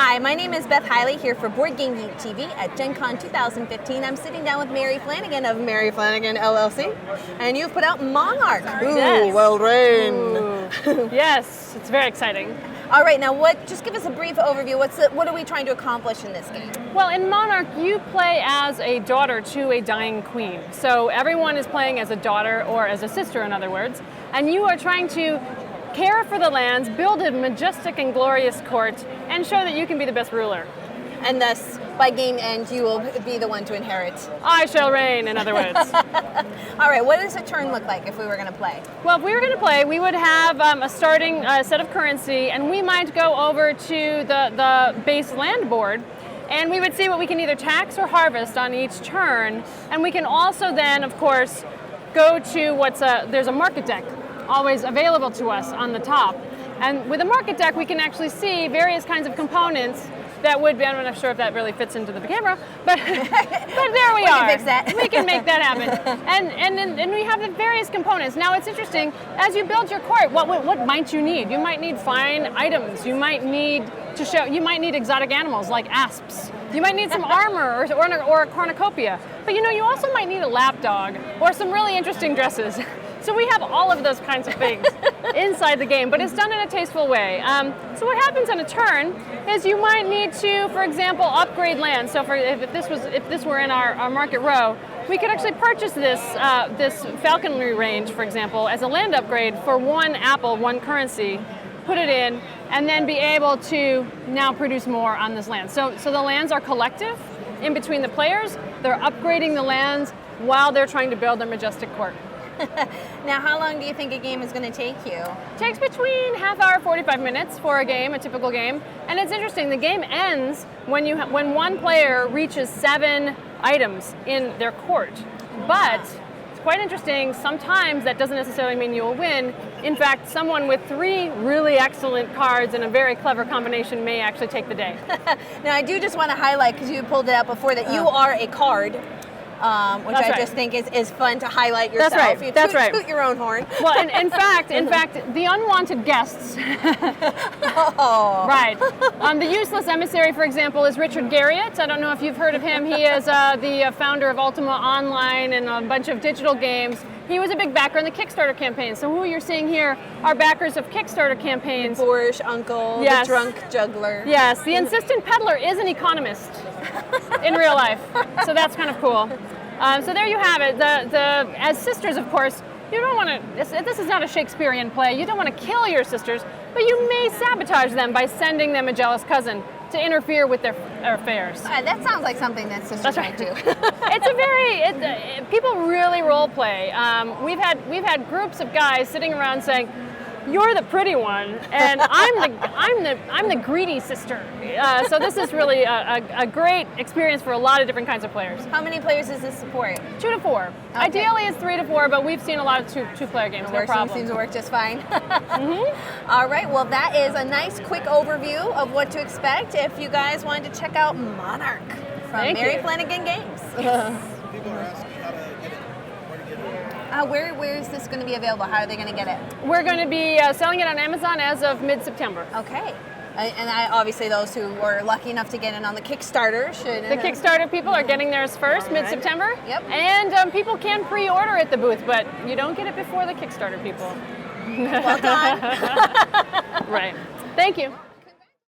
Hi, my name is Beth Hiley here for Board Game Geek TV at Gen Con 2015. I'm sitting down with Mary Flanagan of Mary Flanagan LLC, and you've put out Monarch. Ooh, yes. Well done. Yes, it's very exciting. All right, now just give us a brief overview. What are we trying to accomplish in this game? Well, in Monarch, you play as a daughter to a dying queen. So everyone is playing as a daughter, or as a sister, in other words, and you are trying to care for the lands, build a majestic and glorious court, and show that you can be the best ruler. And thus, by game end, you will be the one to inherit. I shall reign, in other words. All right, what does a turn look like if we were going to play? Well, if we were going to play, we would have a starting set of currency, and we might go over to the base land board, and we would see what we can either tax or harvest on each turn. And we can also then, of course, go to there's a market deck always available to us on the top. And with a market deck, we can actually see various kinds of components that would be, I'm not sure if that really fits into the camera, but there we are. We can fix that. We can make that happen. And we have the various components. Now it's interesting, as you build your court, what might you need? You might need fine items. You might need exotic animals like asps. You might need some armor or a cornucopia. But you also might need a lapdog or some really interesting dresses. So we have all of those kinds of things inside the game, but it's done in a tasteful way. So what happens on a turn is you might need to, for example, upgrade land. So if this were in our market row, we could actually purchase this falconry range, for example, as a land upgrade for 1 apple, 1 currency, put it in, and then be able to now produce more on this land. So the lands are collective in between the players. They're upgrading the lands while they're trying to build their majestic court. Now, how long do you think a game is going to take you? It takes between half hour, 45 minutes for a game, a typical game. And it's interesting, the game ends when one player reaches 7 items in their court. But it's quite interesting, sometimes that doesn't necessarily mean you will win. In fact, someone with 3 really excellent cards and a very clever combination may actually take the day. Now, I do just want to highlight, because you pulled it out before, that you are a card. Which I just think is fun to highlight yourself. That's right. That's right. Toot your own horn. Well, in fact, the unwanted guests. Oh. Right. The useless emissary, for example, is Richard Garriott. I don't know if you've heard of him. He is the founder of Ultima Online and a bunch of digital games. He was a big backer in the Kickstarter campaign. So who you're seeing here are backers of Kickstarter campaigns. The boorish uncle, yes. The drunk juggler. Yes, the insistent peddler is an economist in real life. So that's kind of cool. So there you have it. As sisters, of course, you don't want to, this is not a Shakespearean play, you don't want to kill your sisters, but you may sabotage them by sending them a jealous cousin to interfere with their affairs. That sounds like something that sisters might do. People really role play. We've had groups of guys sitting around saying, "You're the pretty one, and I'm the greedy sister." So this is really a great experience for a lot of different kinds of players. How many players does this support? 2 to 4. Okay. Ideally, it's 3 to 4, but we've seen a lot of two-player games. No problem. Seems to work just fine. All right. Well, that is a nice, quick overview of what to expect if you guys wanted to check out Monarch from Mary Flanagan Games. People are asking how to get it. Where to get it. Where is this going to be available? How are they going to get it? We're going to be selling it on Amazon as of mid-September. Okay. And obviously those who were lucky enough to get in on the Kickstarter should... The Kickstarter people are getting theirs first, mid-September. Yep. And people can pre-order at the booth, but you don't get it before the Kickstarter people. Well done. Right. Thank you.